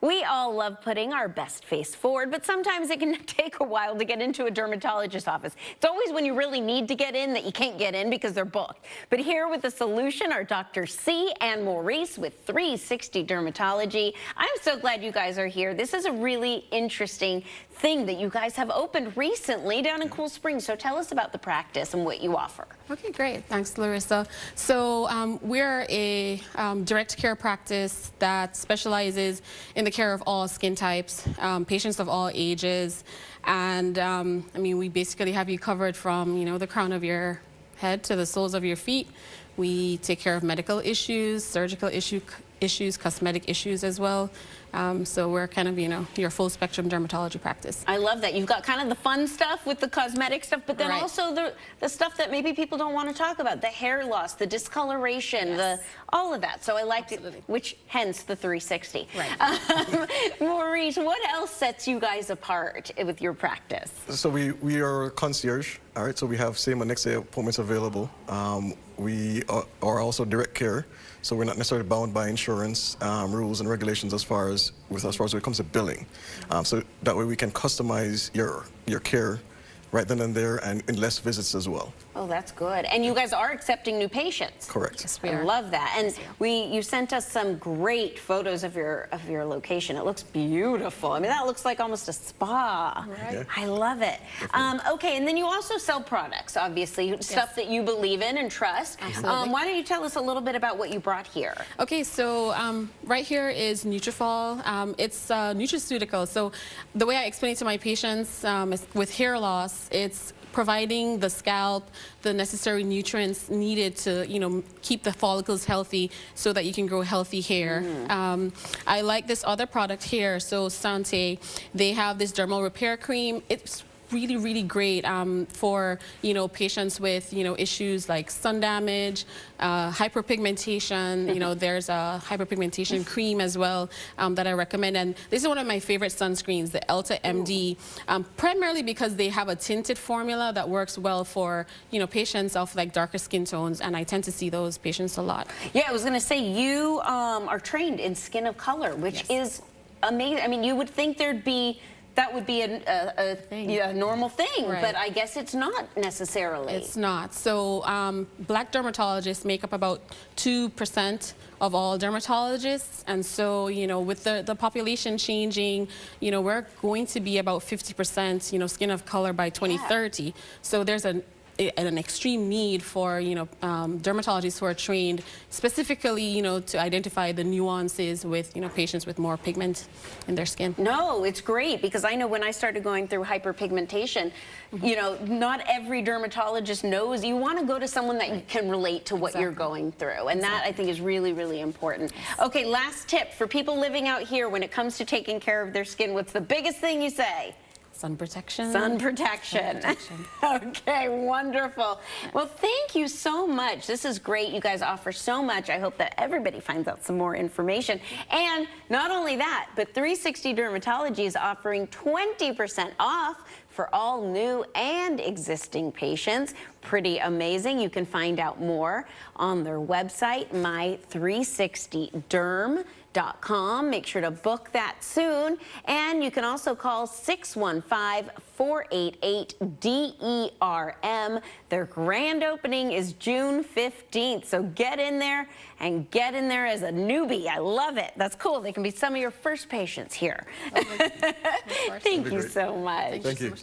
We all love putting our best face forward, but sometimes it can take a while to get into a dermatologist's office. It's always when you really need to get in that you can't get in because they're booked. But here with the solution are Dr. C and Maurice with 360 Dermatology. I'm so glad you guys are here. This is a really interesting thing that you guys have opened recently down in Cool Springs. So tell us about the practice and what you offer. Okay, great. Thanks, Larissa. So we're a direct care practice that specializes in the care of all skin types, patients of all ages. And I mean, we basically have you covered from, the crown of your head to the soles of your feet. We take care of medical issues, surgical issues, cosmetic issues as well. So we're kind of, your full spectrum dermatology practice. I love that. You've got kind of the fun stuff with the cosmetic stuff, but then Right. also the stuff that maybe people don't want to talk about, the hair loss, the discoloration, Yes. all of that. So I liked Absolutely. it, which hence the 360. Right. Maurice, what else sets you guys apart with your practice? So we are concierge, all right? So we have same and next day appointments available. We are also direct care, so we're not necessarily bound by insurance rules and regulations as far as when it comes to billing. So that way we can customize your care right then and there and in less visits as well. Oh, that's good. And you guys are accepting new patients. Correct. Yes, we I are. love that. And you sent us some great photos of your location. It looks beautiful. I mean, that looks like almost a spa. Right. Yeah. I love it. Okay, and then you also sell products, obviously, stuff that you believe in and trust. Absolutely. Why don't you tell us a little bit about what you brought here? Okay, so right here is Nutrafol. It's nutraceutical. So the way I explain it to my patients is with hair loss, it's providing the scalp the necessary nutrients needed to, keep the follicles healthy so that you can grow healthy hair. I like this other product here. So Sante, they have this dermal repair cream. It's really, really great for, patients with, issues like sun damage, hyperpigmentation. There's a hyperpigmentation cream as well that I recommend. And this is one of my favorite sunscreens, the Elta MD, primarily because they have a tinted formula that works well for, patients of like darker skin tones. And I tend to see those patients a lot. Yeah, I was going to say, you are trained in skin of color, which is amazing. I mean, you would think that would be a normal thing, Right. but I guess it's not necessarily. It's not. So black dermatologists make up about 2% of all dermatologists. And so, with the population changing, we're going to be about 50%, skin of color by 2030. So there's an extreme need for, dermatologists who are trained specifically, to identify the nuances with, patients with more pigment in their skin. No, it's great because I know when I started going through hyperpigmentation, not every dermatologist knows. You want to go to someone that you can relate to what you're going through. And that I think is really, really important. Okay, last tip for people living out here when it comes to taking care of their skin. What's the biggest thing you say? Sun protection. Sun protection. Okay, wonderful. Well, thank you so much. This is great. You guys offer so much. I hope that everybody finds out some more information. And not only that, but 360 Dermatology is offering 20% off for all new and existing patients. Pretty amazing. You can find out more on their website, my360derm.com. Make sure to book that soon. And you can also call 615-488-DERM. Their grand opening is June 15th. So get in there and get in there as a newbie. I love it. That's cool. They can be some of your first patients here. Oh, Thank you so much. Thank you.